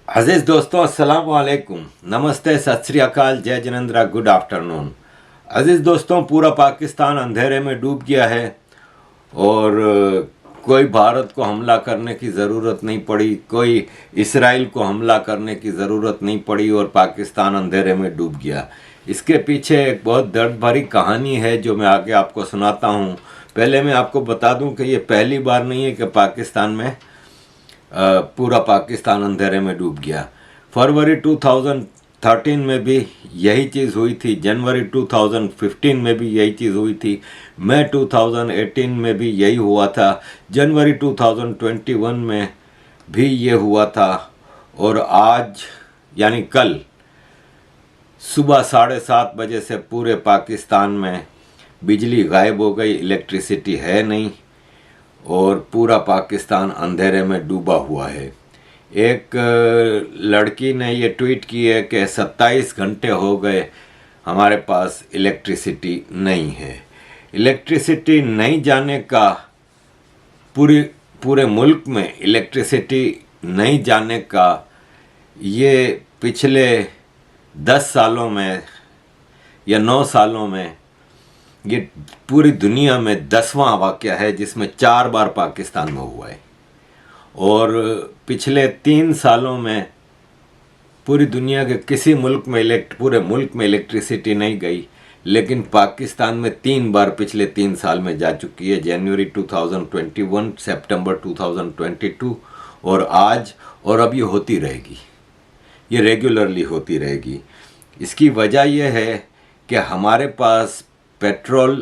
अजीज़ दोस्तों, अस्सलाम वालेकुम, नमस्ते, सत श्री अकाल, जय जिनेंद्रा, गुड आफ्टरनून। अजीज़ दोस्तों, पूरा पाकिस्तान अंधेरे में डूब गया है और कोई भारत को हमला करने की ज़रूरत नहीं पड़ी, कोई इसराइल को हमला करने की ज़रूरत नहीं पड़ी और पाकिस्तान अंधेरे में डूब गया। इसके पीछे एक बहुत दर्द भरी कहानी है जो मैं आगे आपको सुनाता हूँ। पहले मैं आपको बता दूँ कि ये पहली बार नहीं है कि पाकिस्तान में पूरा पाकिस्तान अंधेरे में डूब गया। फरवरी 2013 में भी यही चीज़ हुई थी, जनवरी 2015 में भी यही चीज़ हुई थी, मई 2018 में भी यही हुआ था, जनवरी 2021 में भी ये हुआ था और आज यानी कल सुबह 7:30 बजे से पूरे पाकिस्तान में बिजली गायब हो गई, इलेक्ट्रिसिटी है नहीं और पूरा पाकिस्तान अंधेरे में डूबा हुआ है। एक लड़की ने ये ट्वीट की है कि 27 घंटे हो गए हमारे पास इलेक्ट्रिसिटी नहीं है। इलेक्ट्रिसिटी नहीं जाने का पूरे मुल्क में इलेक्ट्रिसिटी नहीं जाने का ये पिछले 10 सालों में या 9 सालों में ये पूरी दुनिया में 10वां वाक़या है जिसमें 4 बार पाकिस्तान में हुआ है। और पिछले 3 सालों में पूरी दुनिया के किसी मुल्क में पूरे मुल्क में इलेक्ट्रिसिटी नहीं गई, लेकिन पाकिस्तान में 3 बार पिछले 3 साल में जा चुकी है। जनवरी 2021, सितंबर 2022 और आज, और अब ये होती रहेगी, ये रेगुलरली होती रहेगी। इसकी वजह यह है कि हमारे पास पेट्रोल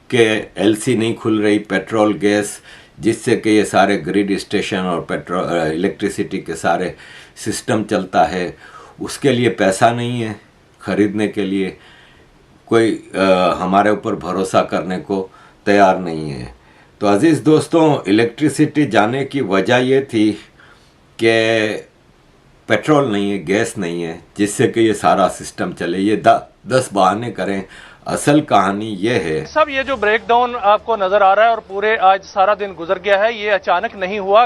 के एलसी नहीं खुल रही, पेट्रोल गैस, जिससे कि ये सारे ग्रिड स्टेशन और इलेक्ट्रिसिटी के सारे सिस्टम चलता है, उसके लिए पैसा नहीं है ख़रीदने के लिए। कोई हमारे ऊपर भरोसा करने को तैयार नहीं है। तो अज़ीज़ दोस्तों, इलेक्ट्रिसिटी जाने की वजह ये थी कि पेट्रोल नहीं है, गैस नहीं है, जिससे कि ये सारा सिस्टम चले। ये 10 बहाने करें, असल कहानी ये है। सब ये जो ब्रेकडाउन आपको नजर आ रहा है और पूरे आज सारा दिन गुजर गया है, ये अचानक नहीं हुआ।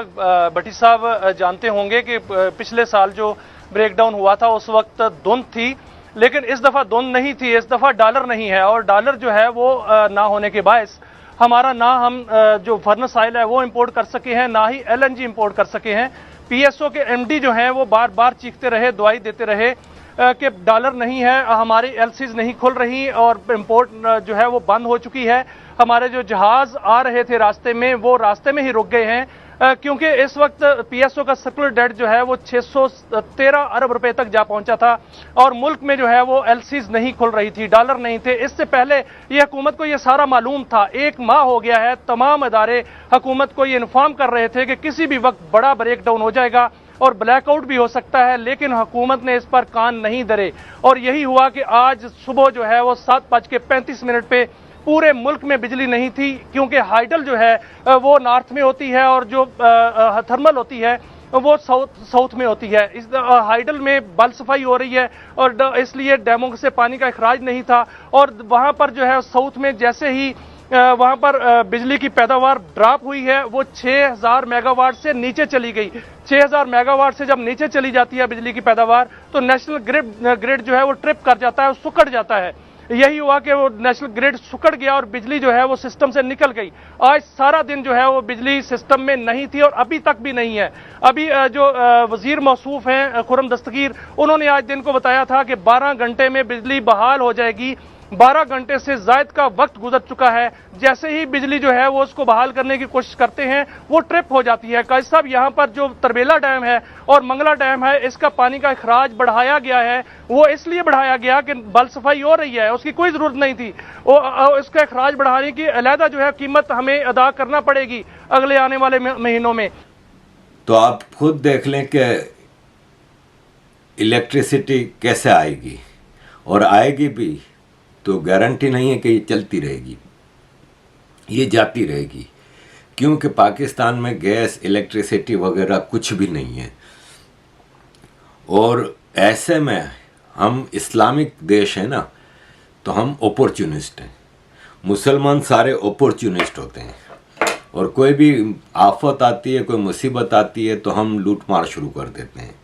भट्टी साहब जानते होंगे कि पिछले साल जो ब्रेकडाउन हुआ था उस वक्त धुंध थी, लेकिन इस दफा धुंध नहीं थी, इस दफा डॉलर नहीं है। और डॉलर जो है वो ना होने के बायस हमारा ना हम जो फर्नेस ऑयल है वो इंपोर्ट कर सके हैं, ना ही LNG इंपोर्ट कर सके हैं। PSO के MD जो हैं वो बार बार चीखते रहे, दुआई देते रहे कि डॉलर नहीं है, हमारी LCs नहीं खुल रही और इंपोर्ट जो है वो बंद हो चुकी है। हमारे जो जहाज आ रहे थे रास्ते में, वो रास्ते में ही रुक गए हैं क्योंकि इस वक्त PSO का सर्कुलर डेट जो है वो 613 अरब रुपए तक जा पहुंचा था और मुल्क में जो है वो LCs नहीं खुल रही थी, डॉलर नहीं थे। इससे पहले ये हुकूमत को ये सारा मालूम था। 1 माह हो गया है, तमाम अदारे हुकूमत को ये इन्फॉर्म कर रहे थे कि किसी भी वक्त बड़ा ब्रेकडाउन हो जाएगा और ब्लैकआउट भी हो सकता है, लेकिन हुकूमत ने इस पर कान नहीं धरे। और यही हुआ कि आज सुबह जो है वो 7:35 पे पूरे मुल्क में बिजली नहीं थी, क्योंकि हाइडल जो है वो नॉर्थ में होती है और जो थर्मल होती है वो साउथ में होती है। इस हाइडल में बल सफाई हो रही है और इसलिए डैमों से पानी का अखराज नहीं था। और वहां पर जो है साउथ में जैसे ही वहां पर बिजली की पैदावार ड्रॉप हुई है, वो 6000 मेगावाट से नीचे चली गई। 6000 मेगावाट से जब नीचे चली जाती है बिजली की पैदावार, तो नेशनल ग्रिड जो है वो ट्रिप कर जाता है, सुकड़ जाता है। यही हुआ कि वो नेशनल ग्रिड सुकड़ गया और बिजली जो है वो सिस्टम से निकल गई। आज सारा दिन जो है वो बिजली सिस्टम में नहीं थी और अभी तक भी नहीं है। अभी जो वजीर मौसूफ हैं खुर्रम दस्तगीर, उन्होंने आज दिन को बताया था कि 12 घंटे में बिजली बहाल हो जाएगी। 12 घंटे से ज्यादा का वक्त गुजर चुका है। जैसे ही बिजली जो है वो उसको बहाल करने की कोशिश करते हैं, वो ट्रिप हो जाती है। काजी साहब, यहाँ पर जो तरबेला डैम है और मंगला डैम है, इसका पानी का अखराज बढ़ाया गया है। वो इसलिए बढ़ाया गया कि बल सफाई हो रही है, उसकी कोई जरूरत नहीं थी। इसका अखराज बढ़ाने की अलहदा जो है कीमत हमें अदा करना पड़ेगी अगले आने वाले महीनों में। तो आप खुद देख लें कि इलेक्ट्रिसिटी कैसे आएगी, और आएगी भी तो गारंटी नहीं है कि ये चलती रहेगी, ये जाती रहेगी, क्योंकि पाकिस्तान में गैस, इलेक्ट्रिसिटी वगैरह कुछ भी नहीं है। और ऐसे में हम इस्लामिक देश है ना, तो हम अपॉर्चुनिस्ट हैं। मुसलमान सारे अपॉर्चुनिस्ट होते हैं और कोई भी आफत आती है, कोई मुसीबत आती है तो हम लूट मार शुरू कर देते हैं।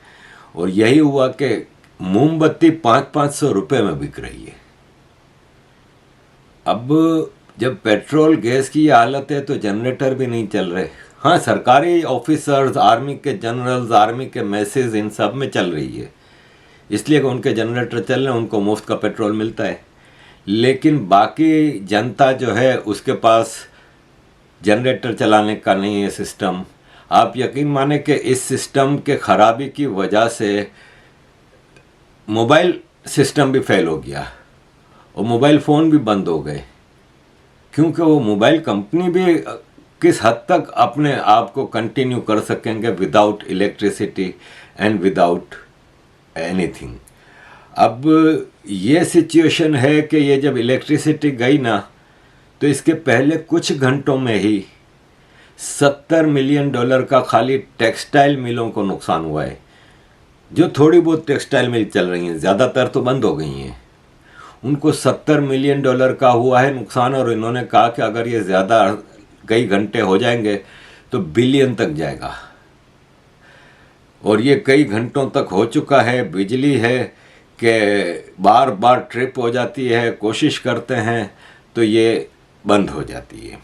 और यही हुआ कि मोमबत्ती 500-500 रुपये में बिक रही है। अब जब पेट्रोल गैस की ये हालत है तो जनरेटर भी नहीं चल रहे। हाँ, सरकारी ऑफिसर्स, आर्मी के जनरल्स, आर्मी के मैसेज, इन सब में चल रही है, इसलिए कि उनके जनरेटर चल रहे हैं, उनको मुफ्त का पेट्रोल मिलता है। लेकिन बाकी जनता जो है उसके पास जनरेटर चलाने का नहीं है सिस्टम। आप यकीन माने कि इस सिस्टम के खराबी की वजह से मोबाइल सिस्टम भी फेल हो गया और मोबाइल फ़ोन भी बंद हो गए, क्योंकि वो मोबाइल कंपनी भी किस हद तक अपने आप को कंटिन्यू कर सकेंगे without electricity and without anything. अब ये सिचुएशन है कि ये जब इलेक्ट्रिसिटी गई ना, तो इसके पहले कुछ घंटों में ही $70 मिलियन का खाली टेक्सटाइल मिलों को नुकसान हुआ है। जो थोड़ी बहुत टेक्सटाइल मिल चल रही हैं, ज़्यादातर तो बंद हो गई हैं, उनको $70 मिलियन का हुआ है नुकसान। और इन्होंने कहा कि अगर ये ज़्यादा कई घंटे हो जाएंगे तो बिलियन तक जाएगा, और ये कई घंटों तक हो चुका है। बिजली है कि बार बार ट्रिप हो जाती है, कोशिश करते हैं तो ये बंद हो जाती है।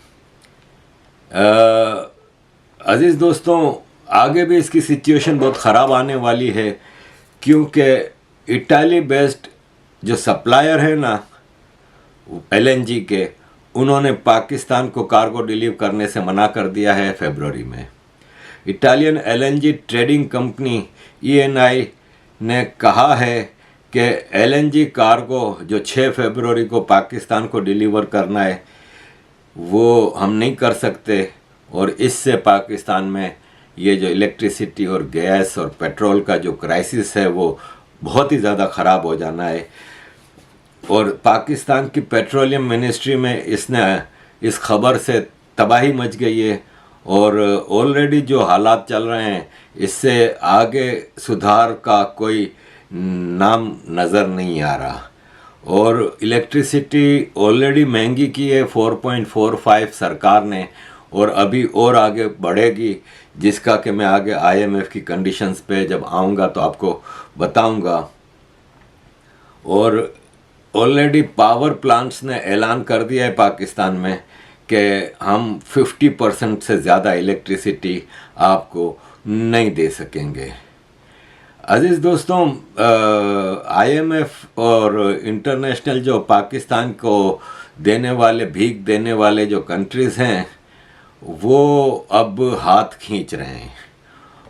अजीज़ दोस्तों, आगे भी इसकी सिचुएशन बहुत ख़राब आने वाली है, क्योंकि इटाली बेस्ड जो सप्लायर है ना LNG के, उन्होंने पाकिस्तान को कार्गो डिलीव करने से मना कर दिया है फरवरी में। Italian LNG trading company ENI ने कहा है कि LNG कार्गो जो 6 फरवरी को पाकिस्तान को डिलीवर करना है वो हम नहीं कर सकते, और इससे पाकिस्तान में ये जो इलेक्ट्रिसिटी और गैस और पेट्रोल का जो क्राइसिस है वो बहुत ही ज़्यादा ख़राब हो जाना है। और पाकिस्तान की पेट्रोलियम मिनिस्ट्री में इस खबर से तबाही मच गई है, और ऑलरेडी जो हालात चल रहे हैं इससे आगे सुधार का कोई नाम नज़र नहीं आ रहा। और इलेक्ट्रिसिटी ऑलरेडी महंगी की है 4.45 सरकार ने, और अभी और आगे बढ़ेगी, जिसका कि मैं आगे IMF की कंडीशंस पे जब आऊँगा तो आपको बताऊँगा। और ऑलरेडी पावर प्लांट्स ने ऐलान कर दिया है पाकिस्तान में कि हम 50% से ज़्यादा इलेक्ट्रिसिटी आपको नहीं दे सकेंगे। अजीज़ दोस्तों, IMF और इंटरनेशनल जो पाकिस्तान को देने वाले, भीख देने वाले जो कंट्रीज़ हैं, वो अब हाथ खींच रहे हैं।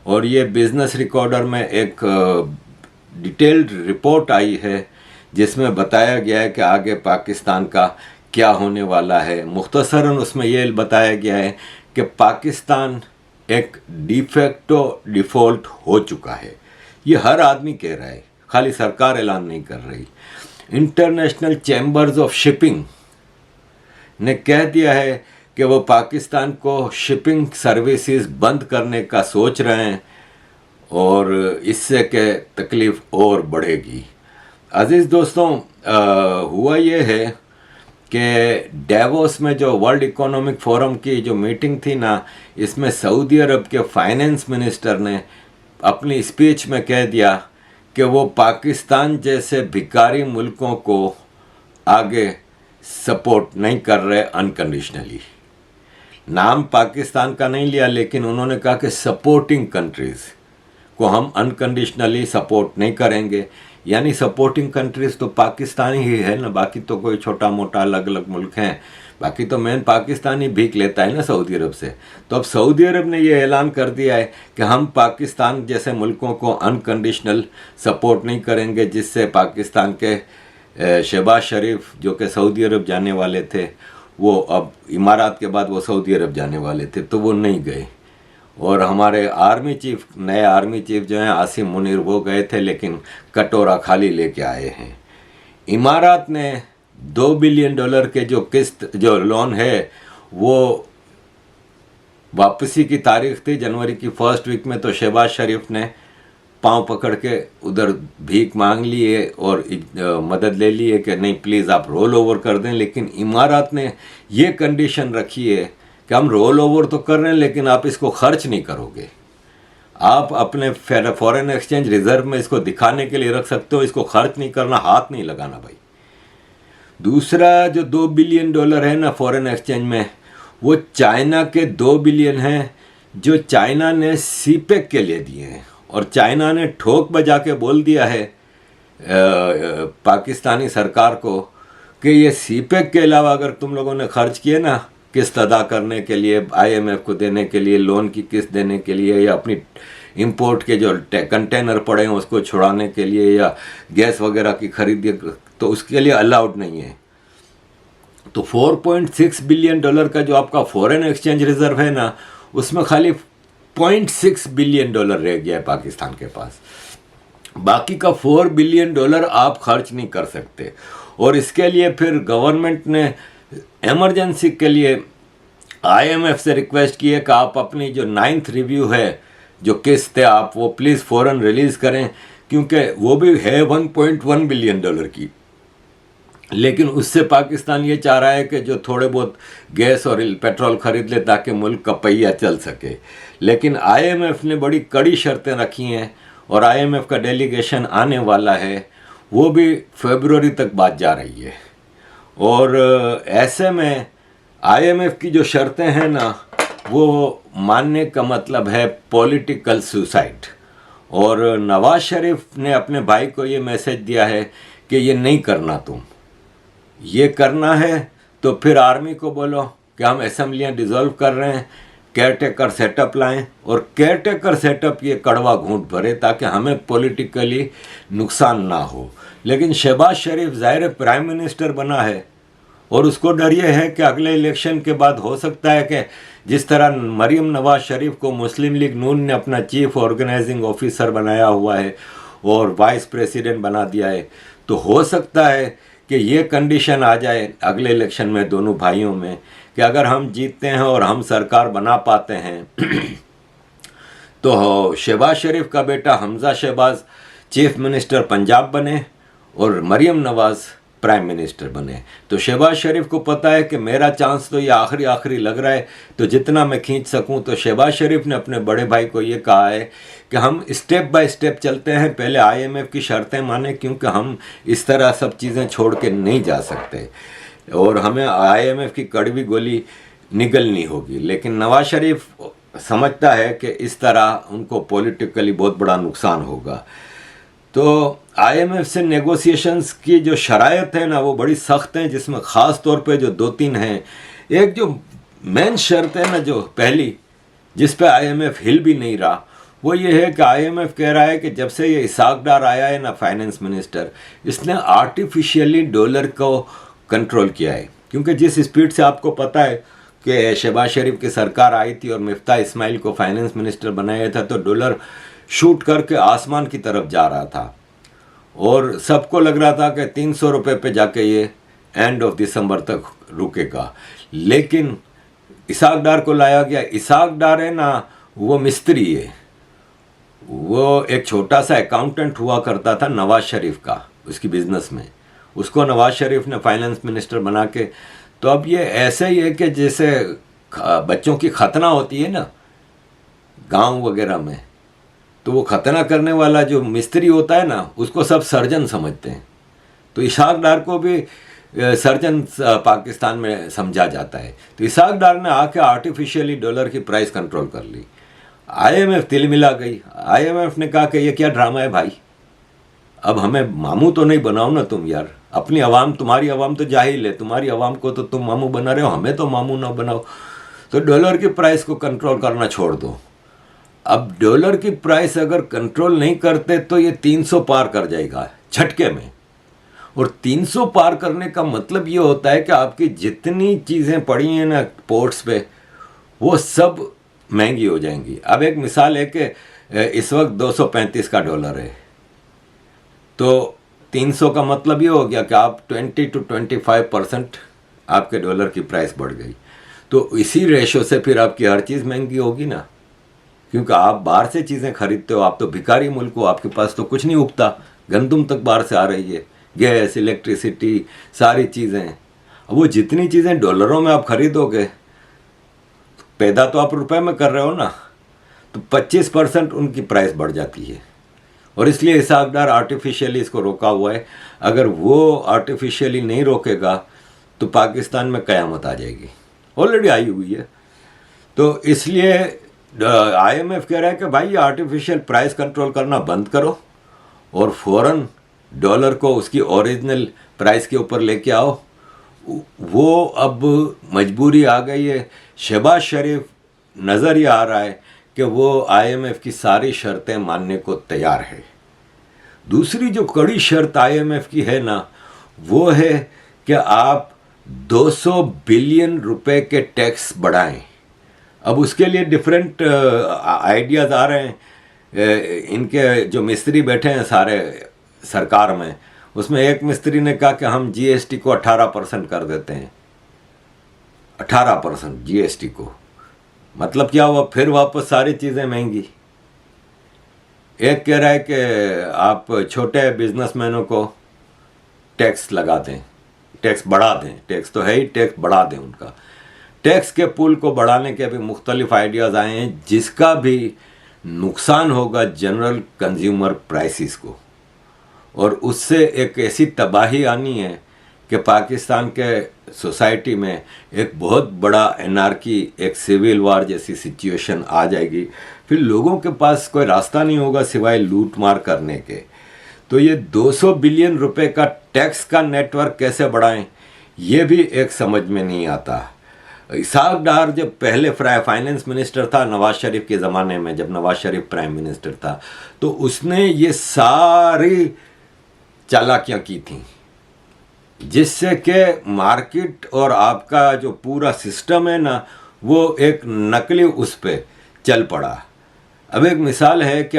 और ये बिज़नेस रिकॉर्डर में एक डिटेल्ड रिपोर्ट आई है जिसमें बताया गया है कि आगे पाकिस्तान का क्या होने वाला है। मुख्तसरन उसमें ये बताया गया है कि पाकिस्तान एक डिफेक्टो डिफ़ॉल्ट हो चुका है। ये हर आदमी कह रहा है, खाली सरकार ऐलान नहीं कर रही। इंटरनेशनल चैम्बर्स ऑफ शिपिंग ने कह दिया है कि वो पाकिस्तान को शिपिंग सर्विसेज बंद करने का सोच रहे हैं, और इससे के तकलीफ़ और बढ़ेगी। अजीज़ दोस्तों, हुआ ये है कि डेवोस में जो वर्ल्ड इकोनॉमिक फोरम की जो मीटिंग थी ना, इसमें सऊदी अरब के फाइनेंस मिनिस्टर ने अपनी स्पीच में कह दिया कि वो पाकिस्तान जैसे भिखारी मुल्कों को आगे सपोर्ट नहीं कर रहे अनकंडीशनली। नाम पाकिस्तान का नहीं लिया, लेकिन उन्होंने कहा कि सपोर्टिंग कंट्रीज़ को हम अनकंडीशनली सपोर्ट नहीं करेंगे। यानी सपोर्टिंग कंट्रीज़ तो पाकिस्तान ही है ना, बाकी तो कोई छोटा मोटा अलग अलग मुल्क हैं। बाकी तो मेन पाकिस्तान ही भीख लेता है ना सऊदी अरब से। तो अब सऊदी अरब ने ये ऐलान कर दिया है कि हम पाकिस्तान जैसे मुल्कों को अनकंडीशनल सपोर्ट नहीं करेंगे, जिससे पाकिस्तान के शहबाज शरीफ जो कि सऊदी अरब जाने वाले थे, वो अब इमारात के बाद वो सऊदी अरब जाने वाले थे, तो वो नहीं गए। और हमारे आर्मी चीफ, नए आर्मी चीफ जो हैं आसिम मुनीर, वो गए थे, लेकिन कटोरा खाली लेके आए हैं। इमारात ने $2 बिलियन के जो किस्त, जो लोन है, वो वापसी की तारीख थी जनवरी की फर्स्ट वीक में, तो शहबाज शरीफ ने पांव पकड़ के उधर भीख मांग लिए और मदद ले लिए कि नहीं प्लीज़ आप रोल ओवर कर दें। लेकिन इमारात ने ये कंडीशन रखी है कि हम रोल ओवर तो कर रहे हैं, लेकिन आप इसको खर्च नहीं करोगे। आप अपने फॉरेन एक्सचेंज रिजर्व में इसको दिखाने के लिए रख सकते हो, इसको खर्च नहीं करना, हाथ नहीं लगाना भाई। दूसरा जो $2 बिलियन है ना फॉरेन एक्सचेंज में, वो चाइना के 2 बिलियन हैं जो चाइना ने सीपेक के लिए दिए हैं, और चाइना ने ठोक बजा के बोल दिया है पाकिस्तानी सरकार को कि ये सीपेक के अलावा अगर तुम लोगों ने खर्च किए ना किस्त अदा करने के लिए, IMF को देने के लिए, लोन की किस्त देने के लिए, या अपनी इंपोर्ट के जो कंटेनर पड़े हैं उसको छुड़ाने के लिए, या गैस वगैरह की खरीदी, तो उसके लिए अलाउड नहीं है। तो $4.6 बिलियन का जो आपका फॉरेन एक्सचेंज रिजर्व है ना, उसमें खाली $0.6 बिलियन रह गया है पाकिस्तान के पास। बाकी का $4 बिलियन आप खर्च नहीं कर सकते। और इसके लिए फिर गवर्नमेंट ने इमरजेंसी के लिए IMF से रिक्वेस्ट की है कि आप अपनी जो 9th रिव्यू है, जो किस्त है, आप वो प्लीज़ फ़ौरन रिलीज़ करें, क्योंकि वो भी है $1.1 बिलियन की। लेकिन उससे पाकिस्तान ये चाह रहा है कि जो थोड़े बहुत गैस और पेट्रोल खरीद ले ताकि मुल्क का पहिया चल सके। लेकिन IMF ने बड़ी कड़ी शर्तें रखी हैं, और IMF का डेलीगेशन आने वाला है, वो भी फरवरी तक बात जा रही है। और ऐसे में IMF की जो शर्तें हैं ना, वो मानने का मतलब है पॉलिटिकल सुसाइड। और नवाज शरीफ ने अपने भाई को ये मैसेज दिया है कि ये नहीं करना, तुम ये करना है तो फिर आर्मी को बोलो कि हम असेंबलियाँ डिज़ोल्व कर रहे हैं, केयरटेकर सेटअप लाएं, और केयरटेकर सेटअप ये कड़वा घूंट भरे ताकि हमें पॉलिटिकली नुकसान ना हो। लेकिन शहबाज शरीफ ज़ाहिर प्राइम मिनिस्टर बना है, और उसको डर ये है कि अगले इलेक्शन के बाद हो सकता है कि जिस तरह मरीम नवाज शरीफ को मुस्लिम लीग नून ने अपना चीफ ऑर्गेनाइजिंग ऑफिसर बनाया हुआ है और वाइस प्रेसिडेंट बना दिया है, तो हो सकता है कि ये कंडीशन आ जाए अगले इलेक्शन में दोनों भाइयों में कि अगर हम जीतते हैं और हम सरकार बना पाते हैं तो शहबाज शरीफ का बेटा हमजा शहबाज चीफ मिनिस्टर पंजाब बने और मरीम नवाज प्राइम मिनिस्टर बने। तो शहबाज शरीफ को पता है कि मेरा चांस तो ये आखिरी लग रहा है, तो जितना मैं खींच सकूं। तो शहबाज शरीफ ने अपने बड़े भाई को ये कहा है कि हम स्टेप बाय स्टेप चलते हैं, पहले IMF की शर्तें माने, क्योंकि हम इस तरह सब चीज़ें छोड़ के नहीं जा सकते और हमें IMF की कड़वी गोली निगलनी होगी। लेकिन नवाज शरीफ समझता है कि इस तरह उनको पॉलिटिकली बहुत बड़ा नुकसान होगा। तो IMF से नेगोशिएशंस की जो शराइत है ना, वो बड़ी सख्त हैं, जिसमें ख़ास तौर पे जो 2-3 हैं। एक जो मेन शर्त है ना, जो पहली जिस पे IMF हिल भी नहीं रहा, वो ये है कि IMF कह रहा है कि जब से ये इसाक डार आया है ना फाइनेंस मिनिस्टर, इसने आर्टिफिशियली डॉलर को कंट्रोल किया है। क्योंकि जिस स्पीड से आपको पता है कि शहबाज शरीफ की सरकार आई थी और मिफ्ता इस्माइल को फाइनेंस मिनिस्टर बनाया था, तो डॉलर शूट करके आसमान की तरफ जा रहा था और सबको लग रहा था कि 300 रुपये पे जाके ये एंड ऑफ दिसंबर तक रुकेगा। लेकिन इसाक डार को लाया गया। इसाक डार है ना, वो मिस्त्री है, वो एक छोटा सा अकाउंटेंट हुआ करता था नवाज शरीफ का, उसकी बिजनेस में। उसको नवाज शरीफ ने फाइनेंस मिनिस्टर बना के, तो अब ये ऐसे ही है कि जैसे बच्चों की खतना होती है ना गांव वगैरह में, तो वो खतना करने वाला जो मिस्त्री होता है ना, उसको सब सर्जन समझते हैं। तो इसाक डार को भी सर्जन पाकिस्तान में समझा जाता है। तो इसाक डार ने आके आर्टिफिशियली डॉलर की प्राइस कंट्रोल कर ली। IMF तिलमिला गई। IMF ने कहा कि ये क्या ड्रामा है भाई, अब हमें मामू तो नहीं बनाओ ना तुम यार, अपनी आवाम, तुम्हारी आवाम तो जाहिल है, तुम्हारी आवाम को तो तुम मामू बना रहे हो, हमें तो मामू ना बनाओ। तो डॉलर की प्राइस को कंट्रोल करना छोड़ दो। अब डॉलर की प्राइस अगर कंट्रोल नहीं करते तो ये 300 पार कर जाएगा झटके में। और 300 पार करने का मतलब ये होता है कि आपकी जितनी चीज़ें पड़ी हैं ना पोर्ट्स पे, वो सब महंगी हो जाएंगी। अब एक मिसाल है कि इस वक्त 235 का डॉलर है, तो 300 का मतलब ये हो गया कि आप 20 to 25% आपके डॉलर की प्राइस बढ़ गई। तो इसी रेशो से फिर आपकी हर चीज़ महंगी होगी ना, क्योंकि आप बाहर से चीज़ें खरीदते हो, आप तो भिखारी मुल्क हो, आपके पास तो कुछ नहीं उगता, गंदुम तक बाहर से आ रही है, गैस, इलेक्ट्रिसिटी, सारी चीज़ें। अब वो जितनी चीज़ें डॉलरों में आप खरीदोगे, पैदा तो आप रुपए में कर रहे हो ना, तो 25% उनकी प्राइस बढ़ जाती है। और इसलिए इसहाक डार आर्टिफिशियली इसको रोका हुआ है। अगर वो आर्टिफिशियली नहीं रोकेगा तो पाकिस्तान में क़यामत आ जाएगी, ऑलरेडी आई हुई है। तो इसलिए IMF कह रहा है कि भाई ये आर्टिफिशियल प्राइस कंट्रोल करना बंद करो और फ़ौरन डॉलर को उसकी ओरिजिनल प्राइस के ऊपर लेके आओ। वो अब मजबूरी आ गई है। शहबाज शरीफ नज़र ये आ रहा है कि वो IMF की सारी शर्तें मानने को तैयार है। दूसरी जो कड़ी शर्त IMF की है ना, वो है कि आप 200 बिलियन रुपए के टैक्स बढ़ाएं। अब उसके लिए डिफरेंट आइडियाज़ आ रहे हैं। इनके जो मिस्त्री बैठे हैं सारे सरकार में, उसमें एक मिस्त्री ने कहा कि हम GST को 18% कर देते हैं। 18% GST को मतलब क्या हुआ, फिर वापस सारी चीज़ें महंगी। एक कह रहा है कि आप छोटे बिजनेसमैनों को टैक्स लगा दें, टैक्स बढ़ा दें, टैक्स तो है ही, टैक्स बढ़ा दें उनका। टैक्स के पुल को बढ़ाने के भी मुख्तलिफ आइडियाज़ आए हैं, जिसका भी नुकसान होगा जनरल कंज्यूमर प्राइसेस को, और उससे एक ऐसी तबाही आनी है कि पाकिस्तान के सोसाइटी में एक बहुत बड़ा एनार्की, एक सिविल वार जैसी सिचुएशन आ जाएगी। फिर लोगों के पास कोई रास्ता नहीं होगा सिवाय लूट मार करने के। तो ये 200 बिलियन रुपए का टैक्स का नेटवर्क कैसे बढ़ाएं, ये भी एक समझ में नहीं आता। इसहाक डार जब पहले फाइनेंस मिनिस्टर था नवाज शरीफ के ज़माने में, जब नवाज शरीफ प्राइम मिनिस्टर था, तो उसने ये सारी चालाकियाँ की थी, जिससे कि मार्केट और आपका जो पूरा सिस्टम है ना, वो एक नकली उस पे चल पड़ा। अब एक मिसाल है कि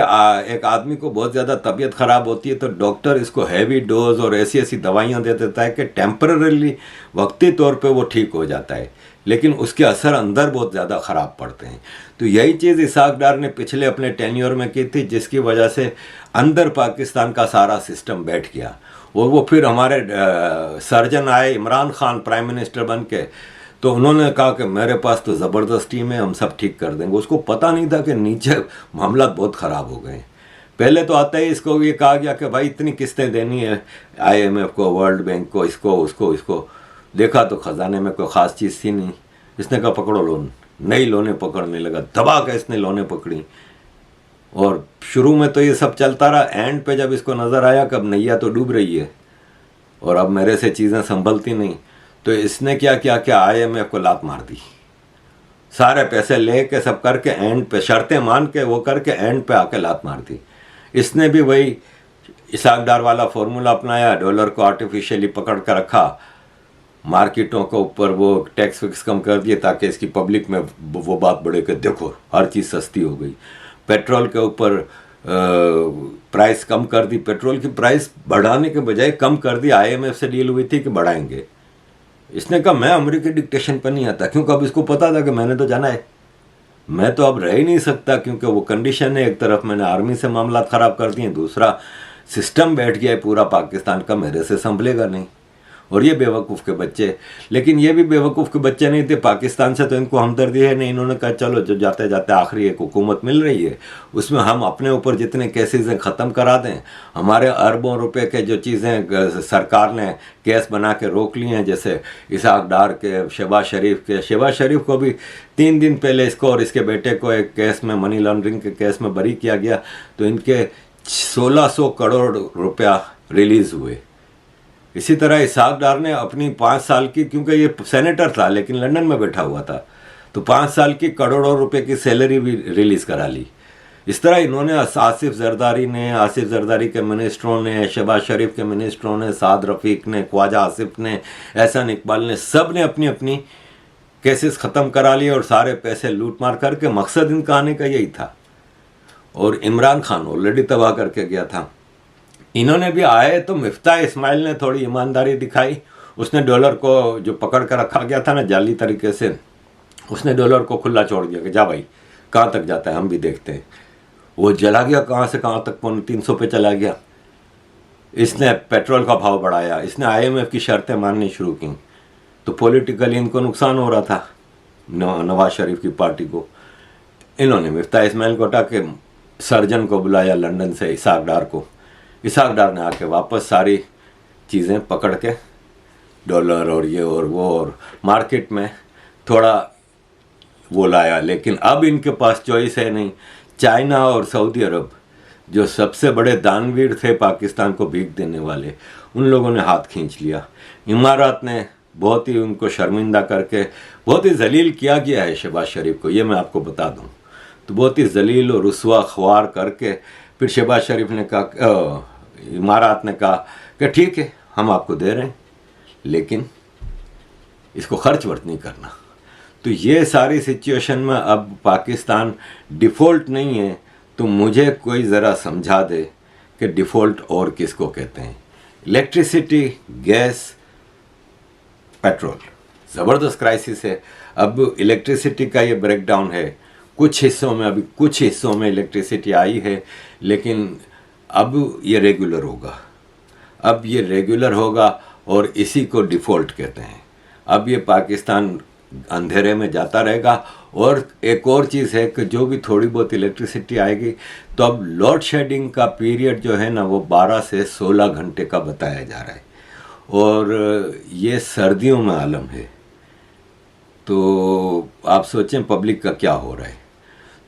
एक आदमी को बहुत ज़्यादा तबीयत ख़राब होती है तो डॉक्टर इसको हैवी डोज और ऐसी ऐसी दवाइयाँ दे देता है कि टेम्पररीली, वक्ती तौर पे वो ठीक हो जाता है, लेकिन उसके असर अंदर बहुत ज़्यादा ख़राब पड़ते हैं। तो यही चीज़ इसहाक डार ने पिछले अपने टेन्योर में की थी, जिसकी वजह से अंदर पाकिस्तान का सारा सिस्टम बैठ गया। और वो फिर हमारे सर्जन आए इमरान खान प्राइम मिनिस्टर बन के, तो उन्होंने कहा कि मेरे पास तो ज़बरदस्त टीम है, हम सब ठीक कर देंगे। उसको पता नहीं था कि नीचे मामला बहुत ख़राब हो गए। पहले तो आता ही इसको ये कहा गया कि भाई इतनी किस्तें देनी है IMF को, वर्ल्ड बैंक को, इसको उसको इसको। देखा तो ख़जाने में कोई ख़ास चीज़ थी नहीं। इसने कहा पकड़ो लोन, नई लोनें पकड़ने लगा, दबा के इसने लोनें पकड़ी। और शुरू में तो ये सब चलता रहा, एंड पे जब इसको नज़र आया कि अब नैया तो डूब रही है और अब मेरे से चीज़ें संभलती नहीं, तो इसने क्या किया कि IMF को लात मार दी। सारे पैसे ले के सब करके एंड पे शर्तें मान के वो करके एंड पे आके लात मार दी। इसने भी वही इसहाक डार वाला फॉर्मूला अपनाया, डॉलर को आर्टिफिशियली पकड़ कर रखा, मार्केटों के ऊपर वो टैक्स फिक्स कम कर दिए ताकि इसकी पब्लिक में वो बात बढ़े कि देखो हर चीज़ सस्ती हो गई। पेट्रोल के ऊपर प्राइस कम कर दी, पेट्रोल की प्राइस बढ़ाने के बजाय कम कर दी। IMF से डील हुई थी कि बढ़ाएंगे। इसने कहा मैं अमेरिकी डिक्टेशन पर नहीं आता, क्योंकि अब इसको पता था कि मैंने तो जाना है, मैं तो अब रह ही नहीं सकता, क्योंकि वो कंडीशन है। एक तरफ मैंने आर्मी से मामला ख़राब कर दिए, दूसरा सिस्टम बैठ गया है पूरा पाकिस्तान का, मेरे से संभलेगा नहीं। और ये बेवकूफ़ के बच्चे, लेकिन ये भी बेवकूफ़ के बच्चे नहीं थे, पाकिस्तान से तो इनको हमदर्दी है नहीं। इन्होंने कहा चलो जो जाते जाते आखिरी एक हुकूमत मिल रही है, उसमें हम अपने ऊपर जितने केसेस हैं ख़त्म करा दें। हमारे अरबों रुपए के जो चीज़ें सरकार ने केस बना के रोक लिए हैं, जैसे इसहाक डार के, शहबाज शरीफ के। शहबाज शरीफ को भी 3 दिन पहले इसको और इसके बेटे को एक केस में, मनी लॉन्ड्रिंग के केस में बरी किया गया, तो इनके 1600 करोड़ रुपया रिलीज़ हुए। इसी तरह इसहाक डार ने अपनी 5 साल की, क्योंकि ये सेनेटर था लेकिन लंदन में बैठा हुआ था, तो 5 साल की करोड़ों रुपए की सैलरी भी रिलीज़ करा ली। इस तरह इन्होंने आसिफ जरदारी के मिनिस्टरों ने, शहबाज शरीफ के मिनिस्टरों ने, साद रफ़ीक ने, ख्वाजा आसिफ ने, एहसान इकबाल ने, सब ने अपनी अपनी केसेस ख़त्म करा लिए और सारे पैसे लूट मार करके। मकसद इनका आने का यही था। और इमरान खान ऑलरेडी तबाह करके गया था। इन्होंने भी आए तो मिफ्ताह इस्माइल ने थोड़ी ईमानदारी दिखाई। उसने डॉलर को जो पकड़ कर रखा गया था ना जाली तरीके से, उसने डॉलर को खुला छोड़ दिया कि जा भाई कहाँ तक जाता है हम भी देखते हैं। वो चला गया कहाँ से कहाँ तक, 300 पे चला गया। इसने पेट्रोल का भाव बढ़ाया, इसने IMF की शर्तें माननी शुरू की, तो पॉलिटिकली इनको नुकसान हो रहा था नवाज शरीफ की पार्टी को। इन्होंने मिफ्ता इस्माइल कोटा के सर्जन को बुलाया लंदन से, इसहाक डार को। इसहाक डार ने आके वापस सारी चीज़ें पकड़ के डॉलर और ये और वो और मार्केट में थोड़ा वो लाया। लेकिन अब इनके पास चॉइस है नहीं। चाइना और सऊदी अरब जो सबसे बड़े दानवीर थे पाकिस्तान को भीख देने वाले, उन लोगों ने हाथ खींच लिया। इमारात ने बहुत ही उनको शर्मिंदा करके बहुत ही जलील किया गया है शहबाज शरीफ को, ये मैं आपको बता दूं। तो बहुत ही जलील और रुस्वा ख्वार करके फिर शहबाज शरीफ ने कहा, इमारात ने कहा कि ठीक है हम आपको दे रहे हैं लेकिन इसको खर्च वर्त नहीं करना। तो ये सारी सिचुएशन में अब पाकिस्तान डिफ़ॉल्ट नहीं है, तो मुझे कोई ज़रा समझा दे कि डिफ़ॉल्ट और किसको कहते हैं। इलेक्ट्रिसिटी, गैस, पेट्रोल, ज़बरदस्त क्राइसिस है। अब इलेक्ट्रिसिटी का ये ब्रेकडाउन है, कुछ हिस्सों में, अभी कुछ हिस्सों में इलेक्ट्रिसिटी आई है लेकिन अब ये रेगुलर होगा। अब ये रेगुलर होगा और इसी को डिफ़ॉल्ट कहते हैं। अब ये पाकिस्तान अंधेरे में जाता रहेगा। और एक और चीज़ है कि जो भी थोड़ी बहुत इलेक्ट्रिसिटी आएगी तो अब लोड शेडिंग का पीरियड जो है ना वो 12 से 16 घंटे का बताया जा रहा है और ये सर्दियों में आलम है। तो आप सोचें पब्लिक का क्या हो रहा है।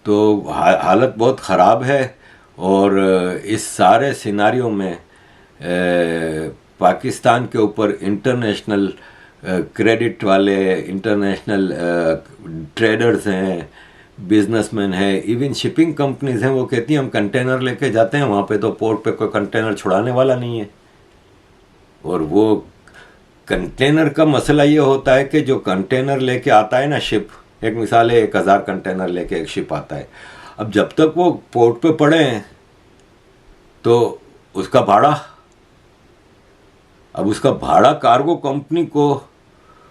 तो हालत बहुत ख़राब है और इस सारे सिनारियों में पाकिस्तान के ऊपर इंटरनेशनल क्रेडिट वाले, इंटरनेशनल ट्रेडर्स हैं, बिजनेसमैन हैं, इवन शिपिंग कंपनीज हैं, वो कहती हैं हम कंटेनर लेके जाते हैं वहाँ पे तो पोर्ट पे कोई कंटेनर छुड़ाने वाला नहीं है। और वो कंटेनर का मसला ये होता है कि जो कंटेनर लेके आता है ना शिप, एक मिसाल है 1000 कंटेनर लेके एक शिप आता है, अब जब तक वो पोर्ट पे पड़े हैं तो उसका भाड़ा, अब उसका भाड़ा कार्गो कंपनी को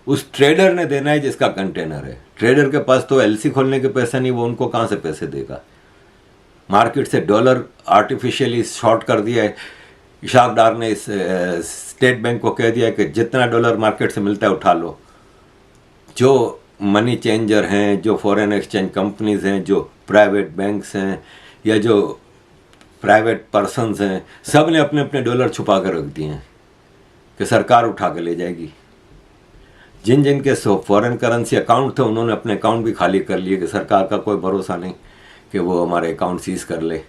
उस ट्रेडर ने देना है जिसका कंटेनर है। ट्रेडर के पास तो एलसी खोलने के पैसे नहीं, वो उनको कहाँ से पैसे देगा। मार्केट से डॉलर आर्टिफिशियली शॉर्ट कर दिया है। इसहाक डार ने इस स्टेट बैंक को कह दिया कि जितना डॉलर मार्केट से मिलता है उठा लो। जो मनी चेंजर हैं, जो फॉरेन एक्सचेंज कंपनीज हैं, जो प्राइवेट बैंक्स हैं या जो प्राइवेट पर्सनस हैं, सब ने अपने अपने डॉलर छुपा कर रख दिए हैं कि सरकार उठा के ले जाएगी। जिन जिन के फॉरेन करेंसी अकाउंट थे उन्होंने अपने अकाउंट भी खाली कर लिए कि सरकार का कोई भरोसा नहीं कि वो हमारे अकाउंट सीज कर ले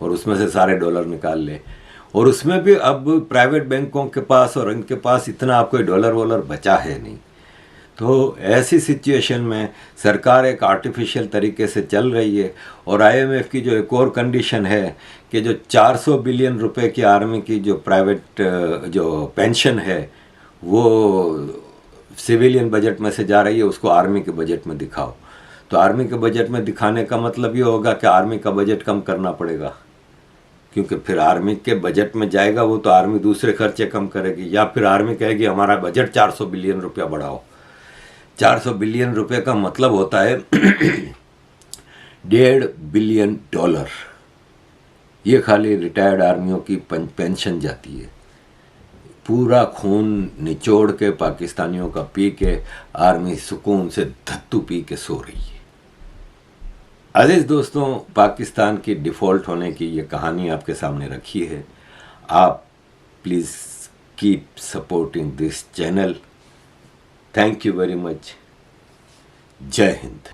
और उसमें से सारे डॉलर निकाल ले। और उसमें भी अब प्राइवेट बैंकों के पास और इनके पास इतना आपको डॉलर वॉलर बचा है नहीं। तो ऐसी सिचुएशन में सरकार एक आर्टिफिशियल तरीके से चल रही है। और IMF की जो एक और कंडीशन है कि जो 400 बिलियन रुपए की आर्मी की जो प्राइवेट जो पेंशन है वो सिविलियन बजट में से जा रही है, उसको आर्मी के बजट में दिखाओ। तो आर्मी के बजट में दिखाने का मतलब ये होगा कि आर्मी का बजट कम करना पड़ेगा, क्योंकि फिर आर्मी के बजट में जाएगा वो तो आर्मी दूसरे खर्चे कम करेगी, या फिर आर्मी कहेगी हमारा बजट 400 बिलियन रुपया बढ़ाओ। 400 बिलियन रुपए का मतलब होता है $1.5 बिलियन। ये खाली रिटायर्ड आर्मियों की पेंशन जाती है। पूरा खून निचोड़ के पाकिस्तानियों का पी के आर्मी सुकून से धत्तू पी के सो रही है। अजीज दोस्तों, पाकिस्तान की डिफ़ॉल्ट होने की ये कहानी आपके सामने रखी है। आप please keep supporting this channel. Thank you very much. जय हिंद।